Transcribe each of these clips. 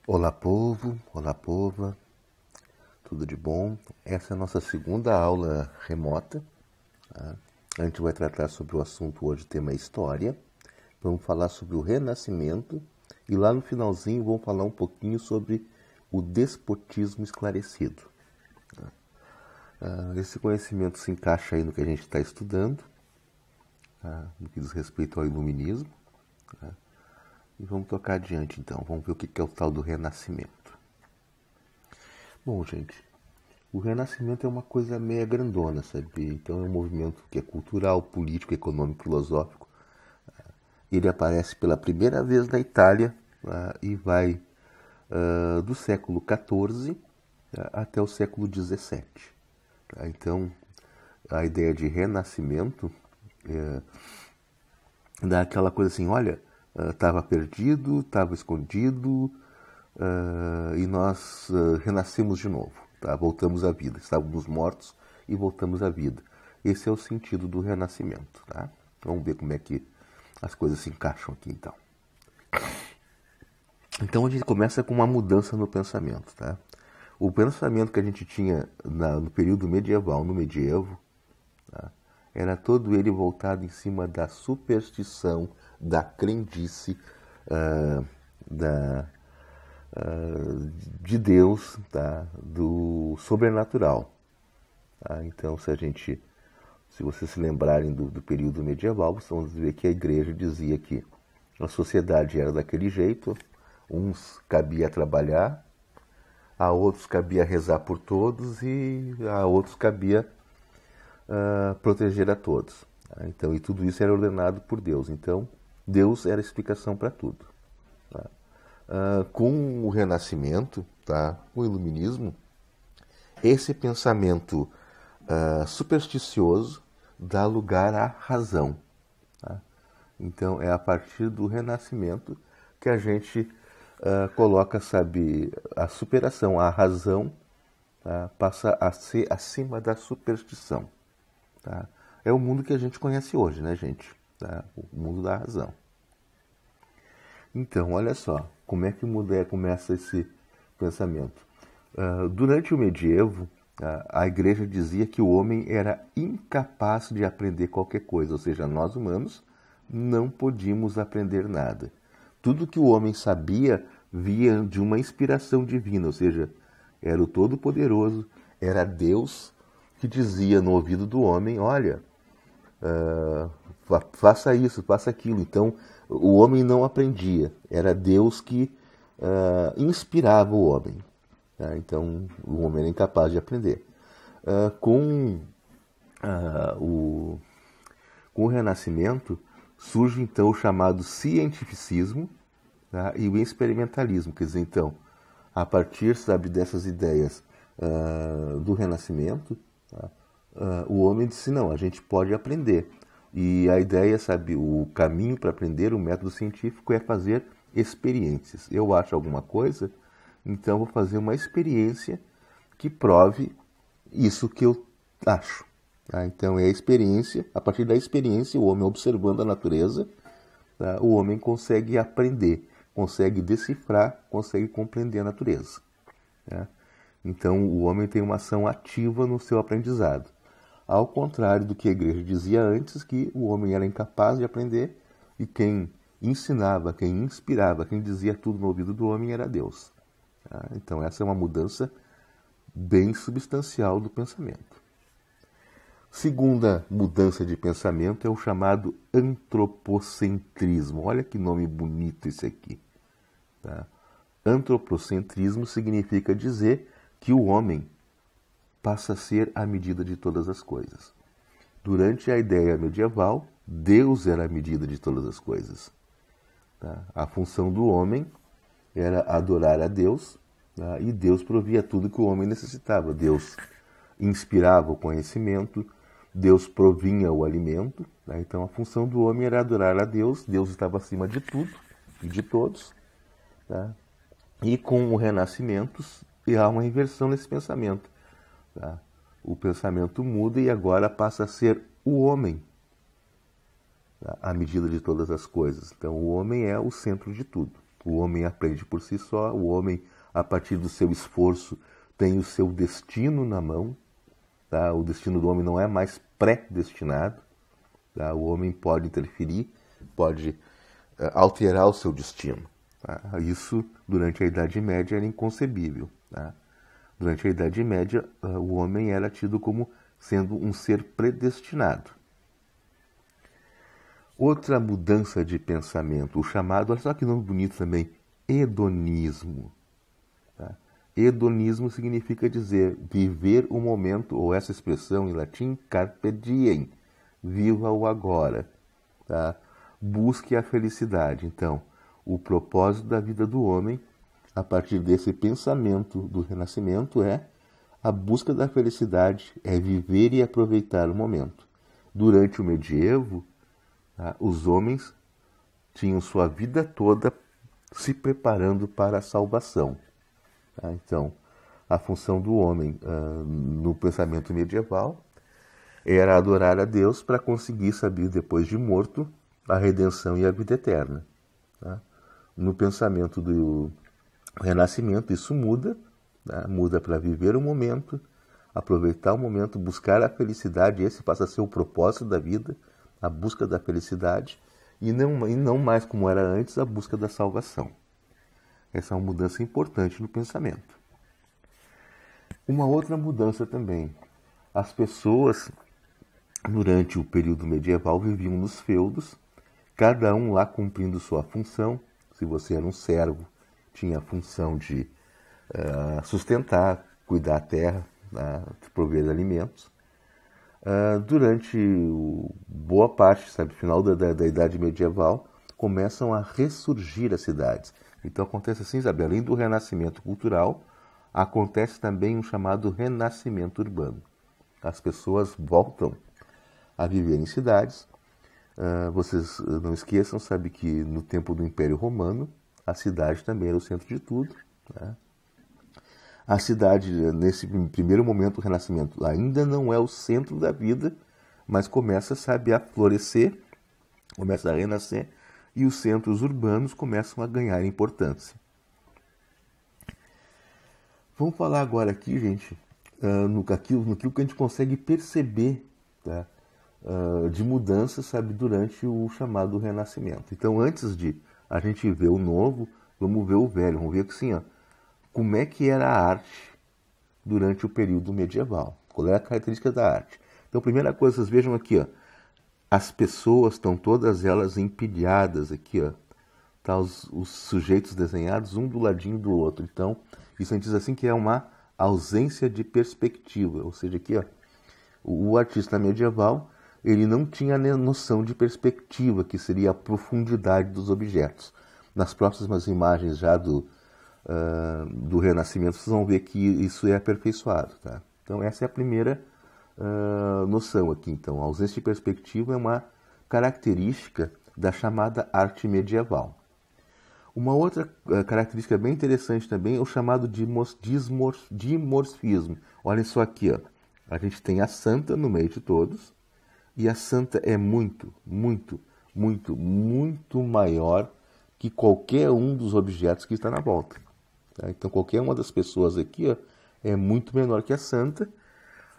Olá, povo, olá, pova, tudo de bom? Essa é a nossa segunda aula remota. Tá? A gente vai tratar sobre o assunto hoje, tema história. Vamos falar sobre o Renascimento e lá no finalzinho vamos falar um pouquinho sobre o despotismo esclarecido. Esse conhecimento se encaixa aí no que a gente está estudando, tá? No que diz respeito ao iluminismo. Tá? E vamos tocar adiante então, vamos ver o que é o tal do Renascimento. Bom, gente, o Renascimento é uma coisa meia grandona, sabe? Então é um movimento que é cultural, político, econômico, filosófico. Ele aparece pela primeira vez na Itália e vai do século XIV até o século XVII. Tá? Então, a ideia de renascimento dá aquela coisa assim, olha, estava perdido, estava escondido e nós renascemos de novo, tá? Voltamos à vida. Estávamos mortos e voltamos à vida. Esse é o sentido do renascimento. Tá? Vamos ver como é que as coisas se encaixam aqui então. Então a gente começa com uma mudança no pensamento. Tá? O pensamento que a gente tinha no período medieval, no medievo, tá? Era todo ele voltado em cima da superstição, da crendice, da, de Deus, tá? Do sobrenatural. Tá? Então, se vocês se lembrarem do período medieval, vocês vão ver que a igreja dizia que a sociedade era daquele jeito, uns cabia trabalhar, a outros cabia rezar por todos e a outros cabia proteger a todos. Tá? Então, e tudo isso era ordenado por Deus. Então, Deus era a explicação para tudo. Tá? Com o Renascimento, tá? O Iluminismo, esse pensamento supersticioso dá lugar à razão. Tá? Então, é a partir do Renascimento que a gente coloca, sabe, a superação, a razão passa a ser acima da superstição. Tá? É o mundo que a gente conhece hoje, né, gente? Tá? O mundo da razão. Então, olha só, como é que começa esse pensamento. Durante o medievo, a igreja dizia que o homem era incapaz de aprender qualquer coisa, ou seja, nós humanos não podíamos aprender nada. Tudo que o homem sabia via de uma inspiração divina, ou seja, era o Todo-Poderoso, era Deus que dizia no ouvido do homem, olha, faça isso, faça aquilo. Então, o homem não aprendia, era Deus que inspirava o homem. Tá? Então, o homem era incapaz de aprender. Com o Renascimento, surge então o chamado cientificismo, tá? E o experimentalismo. Quer dizer, então, a partir, sabe, dessas ideias do Renascimento, tá? O homem disse, não, a gente pode aprender. E a ideia, sabe, o caminho para aprender, o método científico é fazer experiências. Eu acho alguma coisa, então vou fazer uma experiência que prove isso que eu acho. Tá? Então é a experiência, a partir da experiência, o homem observando a natureza, tá? O homem consegue aprender, consegue decifrar, consegue compreender a natureza. Tá? Então o homem tem uma ação ativa no seu aprendizado. Ao contrário do que a igreja dizia antes, que o homem era incapaz de aprender e quem ensinava, quem inspirava, quem dizia tudo no ouvido do homem era Deus. Tá? Então essa é uma mudança bem substancial do pensamento. Segunda mudança de pensamento é o chamado antropocentrismo. Olha que nome bonito esse aqui. Tá? Antropocentrismo significa dizer que o homem passa a ser a medida de todas as coisas. Durante a ideia medieval, Deus era a medida de todas as coisas. Tá? A função do homem era adorar a Deus, tá? E Deus provia tudo que o homem necessitava. Deus inspirava o conhecimento, Deus provinha o alimento. Tá? Então a função do homem era adorar a Deus, Deus estava acima de tudo e de todos. Tá? E com o Renascimento há uma inversão nesse pensamento. Tá? O pensamento muda e agora passa a ser o homem, tá? A medida de todas as coisas. Então o homem é o centro de tudo. O homem aprende por si só, o homem, a partir do seu esforço, tem o seu destino na mão. Tá? O destino do homem não é mais predestinado. Tá? O homem pode interferir, pode alterar o seu destino. Tá? Isso, durante a Idade Média, era inconcebível. Tá? Durante a Idade Média, o homem era tido como sendo um ser predestinado. Outra mudança de pensamento, o chamado, olha só que nome bonito também, hedonismo. Tá? Hedonismo significa dizer viver o momento, ou essa expressão em latim, carpe diem, viva o agora. Tá? Busque a felicidade. Então, o propósito da vida do homem, a partir desse pensamento do Renascimento, é a busca da felicidade, é viver e aproveitar o momento. Durante o medievo, os homens tinham sua vida toda se preparando para a salvação. Então, a função do homem no pensamento medieval era adorar a Deus para conseguir saber, depois de morto, a redenção e a vida eterna. No pensamento do Renascimento, isso muda, muda para viver o momento, aproveitar o momento, buscar a felicidade, esse passa a ser o propósito da vida, a busca da felicidade, e não mais como era antes, a busca da salvação. Essa é uma mudança importante no pensamento. Uma outra mudança também. As pessoas, durante o período medieval, viviam nos feudos, cada um lá cumprindo sua função. Se você era um servo, tinha a função de sustentar, cuidar da terra, prover alimentos. Durante boa parte, final da Idade Medieval, começam a ressurgir as cidades. Então acontece assim, além do renascimento cultural, acontece também um chamado renascimento urbano. As pessoas voltam a viver em cidades. Vocês não esqueçam, que no tempo do Império Romano, a cidade também era o centro de tudo. Né? A cidade, nesse primeiro momento do Renascimento, ainda não é o centro da vida, mas começa, a florescer, começa a renascer, e os centros urbanos começam a ganhar importância. Vamos falar agora aqui, gente, naquilo que a gente consegue perceber, tá? De mudanças, durante o chamado Renascimento. Então, antes de a gente ver o novo, vamos ver o velho, vamos ver assim, como é que era a arte durante o período medieval. Qual é a característica da arte? Então, primeira coisa, vocês vejam aqui, as pessoas estão todas elas empilhadas aqui, tá os sujeitos desenhados um do ladinho do outro. Então, isso a gente diz assim que é uma ausência de perspectiva, ou seja, aqui, o artista medieval, ele não tinha noção de perspectiva, que seria a profundidade dos objetos. Nas próximas imagens já do Renascimento, vocês vão ver que isso é aperfeiçoado. Tá? Então, essa é a primeira noção aqui. Então, a ausência de perspectiva é uma característica da chamada arte medieval. Uma outra característica bem interessante também é o chamado dimorfismo. Olha só aqui, a gente tem a santa no meio de todos, e a santa é muito, muito, muito, muito maior que qualquer um dos objetos que está na volta. Tá? Então, qualquer uma das pessoas aqui é muito menor que a santa.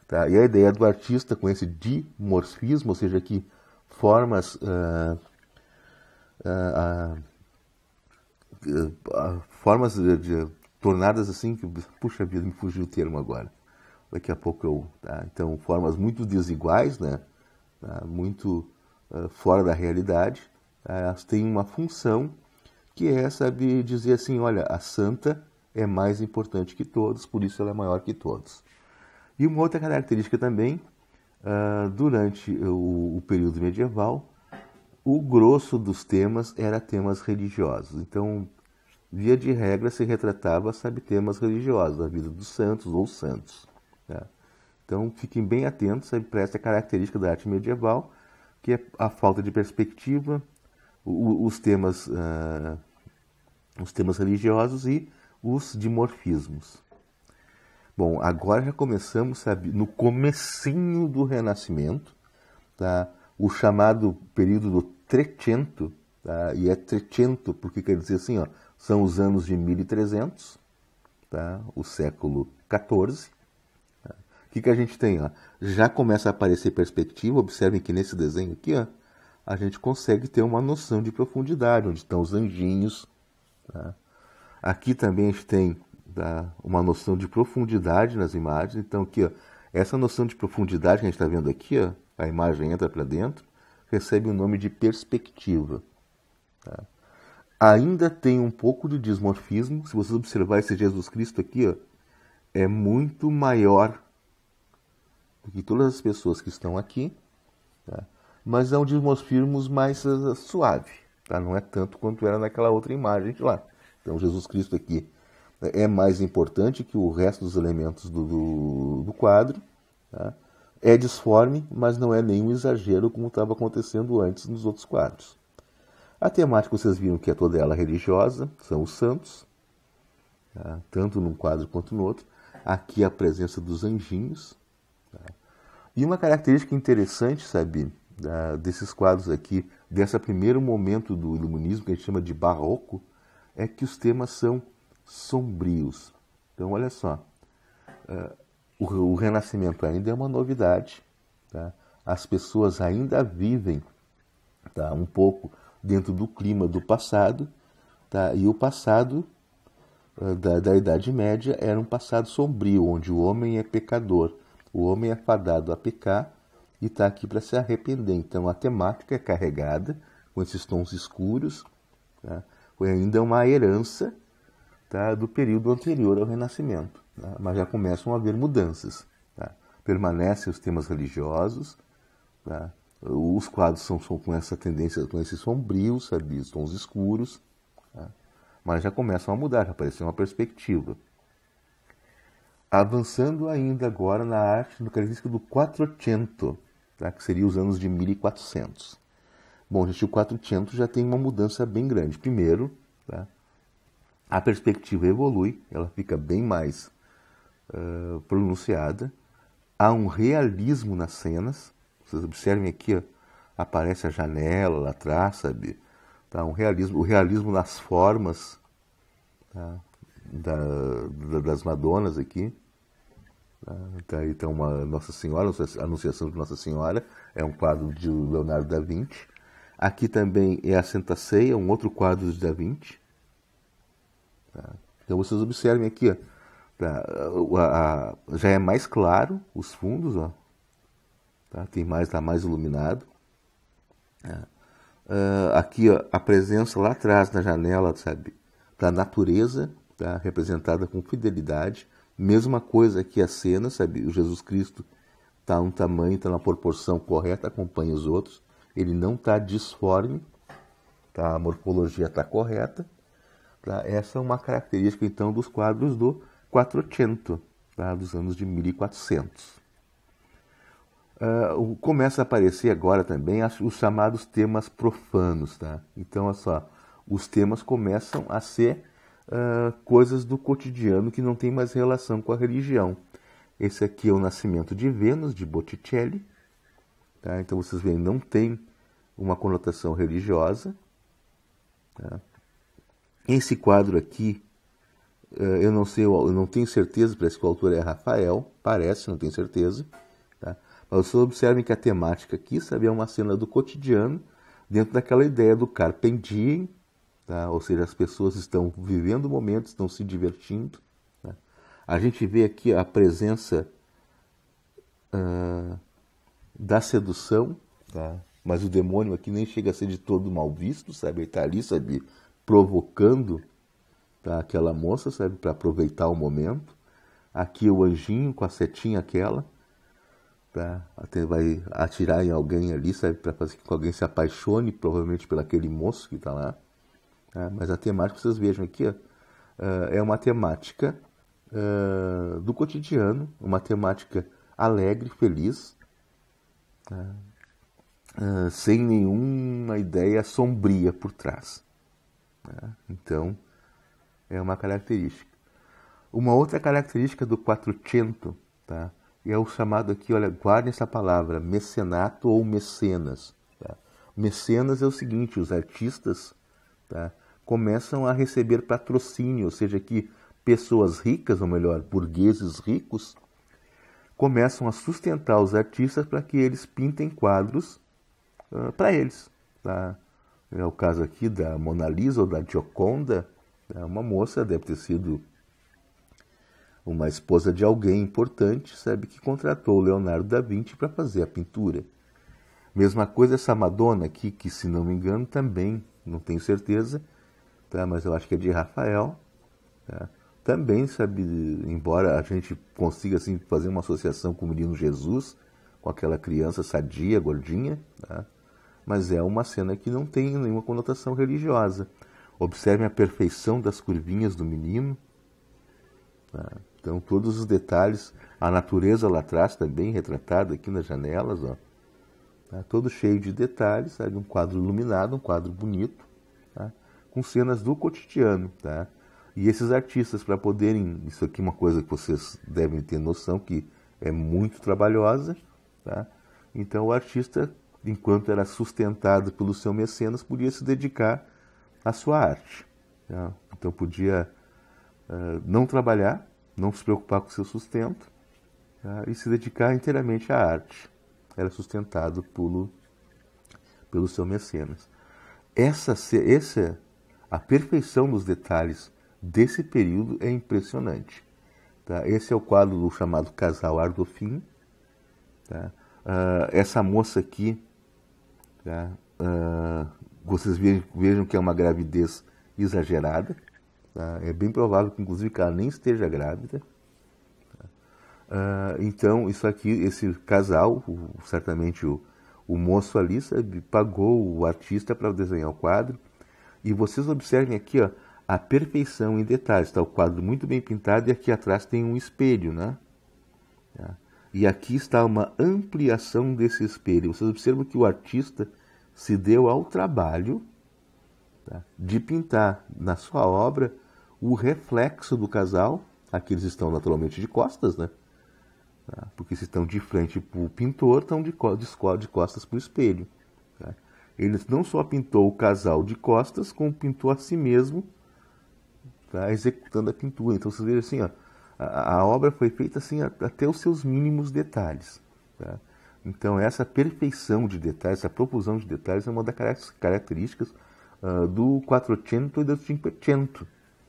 Tá? E a ideia do artista com esse dimorfismo, ou seja, que formas tornadas assim, que, puxa vida, me fugiu o termo agora. Daqui a pouco então, formas muito desiguais, né? Muito fora da realidade, elas têm uma função que é, dizer assim, olha, a santa é mais importante que todos, por isso ela é maior que todos. E uma outra característica também, durante o período medieval, o grosso dos temas era temas religiosos. Então, via de regra, se retratava, temas religiosos, a vida dos santos ou santos. Tá? Então, fiquem bem atentos para essa característica da arte medieval, que é a falta de perspectiva, os temas religiosos e os dimorfismos. Bom, agora já começamos, no comecinho do Renascimento, tá? O chamado período do Trecento, tá? E é trecento, porque quer dizer assim, ó, são os anos de 1300, tá? O século XIV. Tá? O que a gente tem? Ó? Já começa a aparecer perspectiva, observem que nesse desenho aqui, ó, a gente consegue ter uma noção de profundidade, onde estão os anjinhos. Tá? Aqui também a gente tem, tá, uma noção de profundidade nas imagens. Então aqui, ó, essa noção de profundidade que a gente está vendo aqui, ó, a imagem entra para dentro, recebe o nome de perspectiva. Tá? Ainda tem um pouco de dismorfismo. Se vocês observarem esse Jesus Cristo aqui, ó, é muito maior do que todas as pessoas que estão aqui, tá? Mas é um dismorfismo mais suave, tá? Não é tanto quanto era naquela outra imagem de lá. Então Jesus Cristo aqui é mais importante que o resto dos elementos do quadro, tá? É disforme, mas não é nenhum exagero como estava acontecendo antes nos outros quadros. A temática vocês viram que é toda ela religiosa, são os santos, tá? Tanto num quadro quanto no outro. Aqui a presença dos anjinhos. Tá? E uma característica interessante, sabe, desses quadros aqui, desse primeiro momento do iluminismo, que a gente chama de barroco, é que os temas são sombrios. Então, olha só, o Renascimento ainda é uma novidade, tá? As pessoas ainda vivem, tá, um pouco dentro do clima do passado, tá? E o passado da Idade Média era um passado sombrio, onde o homem é pecador, o homem é fadado a pecar e está aqui para se arrepender. Então a temática é carregada com esses tons escuros, tá? Foi ainda uma herança, tá, do período anterior ao Renascimento, tá? Mas já começam a haver mudanças. Tá? Permanecem os temas religiosos, tá? Os quadros são com essa tendência, com esses sombrios, sabe, os tons escuros, tá? Mas já começam a mudar, já apareceu uma perspectiva. Avançando ainda agora na arte, no característica do Quattrocento, tá? Que seria os anos de 1400. Bom, gente, o Quattrocento já tem uma mudança bem grande. Primeiro, tá, a perspectiva evolui, ela fica bem mais pronunciada. Há um realismo nas cenas. Vocês observem aqui, ó, aparece a janela lá atrás, sabe? Tá, o realismo nas formas, tá, das Madonas aqui. Tá, então, uma Nossa Senhora, a Anunciação de Nossa Senhora, é um quadro de Leonardo da Vinci. Aqui também é a Santa Ceia, um outro quadro de Da Vinci. Tá? Então vocês observem aqui, ó, tá, já é mais claro os fundos, ó, tá? Tá mais iluminado. Aqui, ó, a presença lá atrás na janela, sabe, da natureza, tá, representada com fidelidade. Mesma coisa aqui a cena, sabe, o Jesus Cristo está um tamanho, está na proporção correta, acompanha os outros. Ele não está disforme, tá? A morfologia está correta. Tá? Essa é uma característica, então, dos quadros do Quattrocento, tá? Dos anos de 1400. Começa a aparecer agora também os chamados temas profanos. Tá? Então, olha só, os temas começam a ser coisas do cotidiano que não tem mais relação com a religião. Esse aqui é o Nascimento de Vênus, de Botticelli. Tá? Então vocês veem, não tem uma conotação religiosa. Tá? Esse quadro aqui, eu não sei, eu não tenho certeza, parece que o autor é Rafael, parece, não tenho certeza. Tá? Mas vocês observem que a temática aqui, sabe, é uma cena do cotidiano, dentro daquela ideia do carpe diem, tá? Ou seja, as pessoas estão vivendo o momento, estão se divertindo. Tá? A gente vê aqui a presença da sedução, tá? Mas o demônio aqui nem chega a ser de todo mal visto, sabe? Ele está ali, sabe, provocando, tá, aquela moça, sabe, para aproveitar o momento. Aqui o anjinho com a setinha aquela, tá? Até vai atirar em alguém ali, sabe, para fazer com que alguém se apaixone, provavelmente pelo aquele moço que está lá. Tá? Mas a temática, vocês vejam aqui, ó, é uma temática do cotidiano, uma temática alegre, feliz, tá? Sem nenhuma ideia sombria por trás. Tá? Então, é uma característica. Uma outra característica do Quattrocento, tá, é o chamado aqui, olha, guardem essa palavra, mecenato ou mecenas. Tá? Mecenas é o seguinte, os artistas, tá, começam a receber patrocínio, ou seja, que pessoas ricas, ou melhor, burgueses ricos, começam a sustentar os artistas para que eles pintem quadros para eles. Tá? É o caso aqui da Mona Lisa ou da Gioconda, né? Uma moça, deve ter sido uma esposa de alguém importante, sabe, que contratou o Leonardo da Vinci para fazer a pintura. Mesma coisa essa Madonna aqui, que se não me engano também, não tenho certeza, tá? Mas eu acho que é de Rafael. Tá? Também, sabe, embora a gente consiga assim, fazer uma associação com o menino Jesus, com aquela criança sadia, gordinha, tá? Mas é uma cena que não tem nenhuma conotação religiosa. Observem a perfeição das curvinhas do menino. Tá? Então, todos os detalhes, a natureza lá atrás também retratada aqui nas janelas, ó. Tá? Todo cheio de detalhes, sabe? Um quadro iluminado, um quadro bonito, tá? Com cenas do cotidiano. Tá? E esses artistas, para poderem... Isso aqui é uma coisa que vocês devem ter noção, que é muito trabalhosa. Tá? Então, o artista, enquanto era sustentado pelo seu mecenas, podia se dedicar à sua arte. Tá? Então, podia não trabalhar, não se preocupar com o seu sustento, tá? E se dedicar inteiramente à arte. Era sustentado pelo seu mecenas. A perfeição dos detalhes desse período é impressionante. Tá? Esse é o quadro chamado Casal Ardofin. Tá? Essa moça aqui, tá? Vocês vejam que é uma gravidez exagerada. Tá? É bem provável que, inclusive, que ela nem esteja grávida. Então, isso aqui, esse casal, certamente o moço ali, sabe, pagou o artista para desenhar o quadro. E vocês observem aqui, ó, a perfeição em detalhes. Está o quadro muito bem pintado e aqui atrás tem um espelho, né? E aqui está uma ampliação desse espelho. Vocês observam que o artista se deu ao trabalho, tá, de pintar na sua obra o reflexo do casal. Aqui eles estão naturalmente de costas, né? Tá? Porque se estão de frente para o pintor, estão de costas para o espelho. Tá? Ele não só pintou o casal de costas, como pintou a si mesmo, tá, executando a pintura. Então vocês vejam assim, ó, a obra foi feita assim até os seus mínimos detalhes. Tá? Então essa perfeição de detalhes, essa profusão de detalhes é uma das características do Quattrocento e do Cinquecento,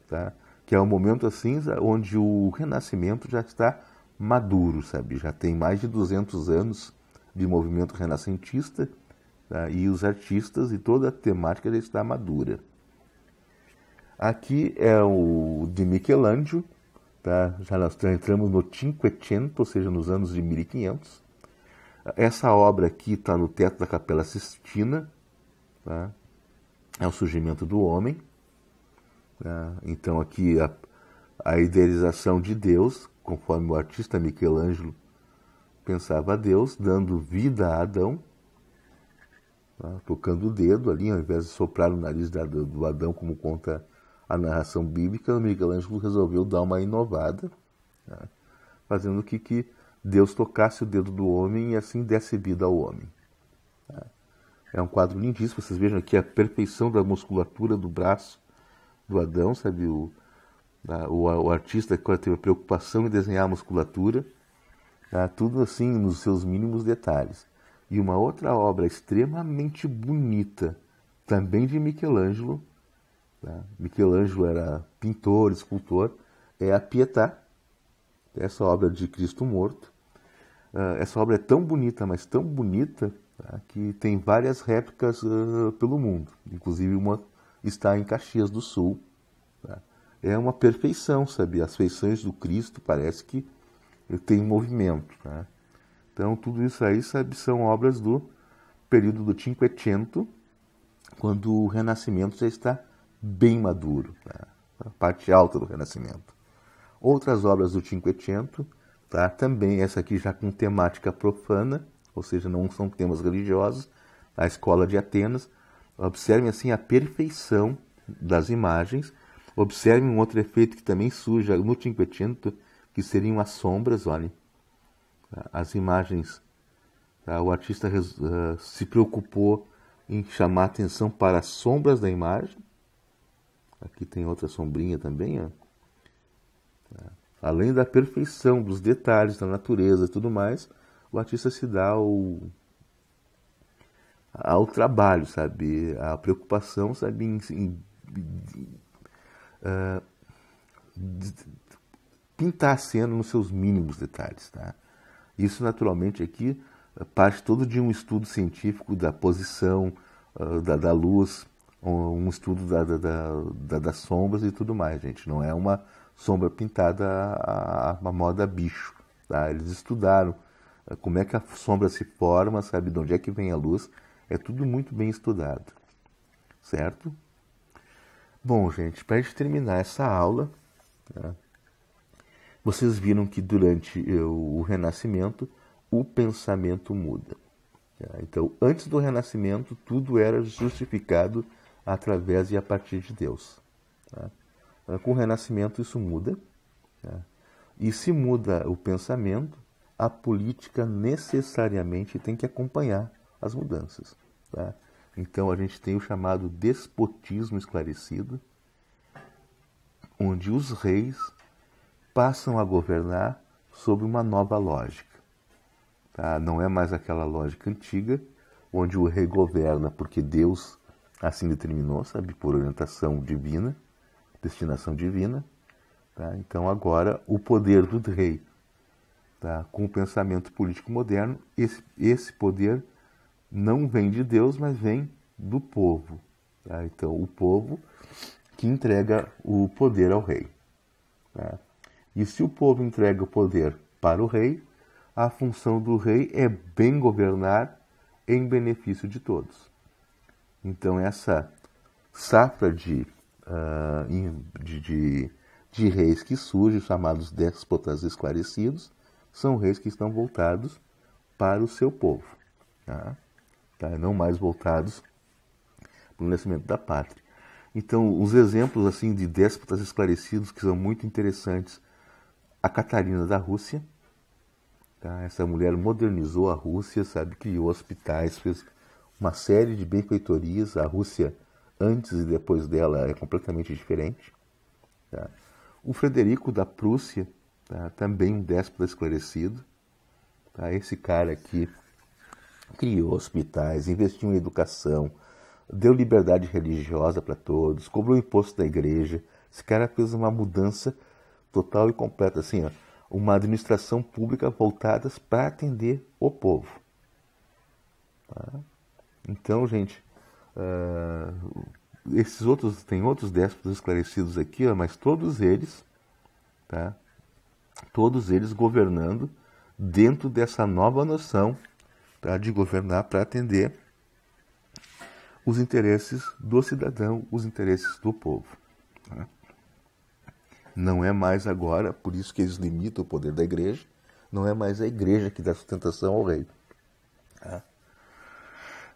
tá? Que é um momento assim onde o Renascimento já está maduro, sabe? Já tem mais de 200 anos de movimento renascentista, tá? E os artistas e toda a temática já está madura. Aqui é o de Michelangelo, tá? Já nós entramos no Cinquecento, ou seja, nos anos de 1500. Essa obra aqui está no teto da Capela Sistina, tá? É o surgimento do homem. Tá? Então aqui a idealização de Deus, conforme o artista Michelangelo pensava Deus, dando vida a Adão, tá? Tocando o dedo ali, ao invés de soprar no nariz do Adão, como conta a narração bíblica, o Michelangelo resolveu dar uma inovada, tá? Fazendo que Deus tocasse o dedo do homem e assim desse vida ao homem. Tá? É um quadro lindíssimo, vocês vejam aqui a perfeição da musculatura do braço do Adão, sabe? O artista que teve a preocupação em desenhar a musculatura, tá? Tudo assim nos seus mínimos detalhes. E uma outra obra extremamente bonita, também de Michelangelo, tá? Michelangelo era pintor, escultor, é a Pietà, essa obra de Cristo morto. Essa obra é tão bonita, mas tão bonita, tá, que tem várias réplicas pelo mundo. Inclusive uma está em Caxias do Sul. Tá? É uma perfeição, sabe? As feições do Cristo parece que tem movimento. Tá? Então tudo isso aí, sabe, são obras do período do Cinquecento, quando o Renascimento já está bem maduro. Tá? A parte alta do Renascimento. Outras obras do Cinquecento, tá? Também essa aqui já com temática profana, ou seja, não são temas religiosos, a Escola de Atenas. Observem assim a perfeição das imagens. Observem um outro efeito que também surge no Cinquecento, que seriam as sombras, olhem. As imagens, tá? O artista se preocupou em chamar atenção para as sombras da imagem. Aqui tem outra sombrinha também, ó. Além da perfeição dos detalhes da natureza e tudo mais, o artista se dá ao trabalho, sabe? A preocupação, sabe, em pintar a cena nos seus mínimos detalhes, tá? Isso, naturalmente, aqui parte todo de um estudo científico da posição da luz, um estudo das sombras e tudo mais, gente. Não é uma sombra pintada à moda bicho, tá? Eles estudaram como é que a sombra se forma, sabe, de onde é que vem a luz. É tudo muito bem estudado, certo? Bom, gente, para a gente terminar essa aula, tá? Vocês viram que durante o Renascimento o pensamento muda. Tá? Então, antes do Renascimento, tudo era justificado através e a partir de Deus. Tá? Com o Renascimento isso muda. Tá? E se muda o pensamento, a política necessariamente tem que acompanhar as mudanças. Tá? Então a gente tem o chamado despotismo esclarecido, onde os reis passam a governar sob uma nova lógica. Tá? Não é mais aquela lógica antiga, onde o rei governa porque Deus assim determinou, sabe, por orientação divina, destinação divina. Tá? Então agora o poder do rei, tá? Com o pensamento político moderno, esse poder não vem de Deus, mas vem do povo. Tá? Então o povo que entrega o poder ao rei. Tá? E se o povo entrega o poder para o rei, a função do rei é bem governar em benefício de todos. Então essa safra de reis que surgem, chamados déspotas esclarecidos, são reis que estão voltados para o seu povo. Tá? Não mais voltados para o nascimento da pátria. Então, os exemplos assim de déspotas esclarecidos que são muito interessantes, a Catarina da Rússia, tá? Essa mulher modernizou a Rússia, sabe, criou hospitais, fez uma série de benfeitorias. A Rússia antes e depois dela é completamente diferente. Tá? O Frederico da Prússia, tá? Também um déspota esclarecido. Tá? Esse cara aqui criou hospitais, investiu em educação, deu liberdade religiosa para todos, cobrou imposto da igreja. Esse cara fez uma mudança total e completa, assim, ó, uma administração pública voltada para atender o povo. Tá? Então, gente, tem outros déspotas esclarecidos aqui, ó, mas todos eles, tá? Todos eles governando dentro dessa nova noção, tá, de governar para atender os interesses do cidadão, os interesses do povo. Tá? Não é mais agora, por isso que eles limitam o poder da igreja, não é mais a igreja que dá sustentação ao rei. Tá?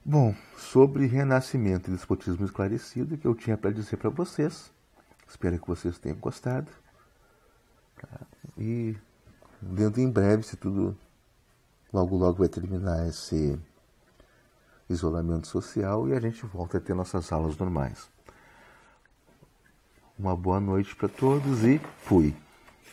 Bom, sobre renascimento e despotismo esclarecido, que eu tinha para dizer para vocês. Espero que vocês tenham gostado. Tá? E dentro em breve, se tudo logo vai terminar esse isolamento social e a gente volta a ter nossas aulas normais. Uma boa noite para todos e fui!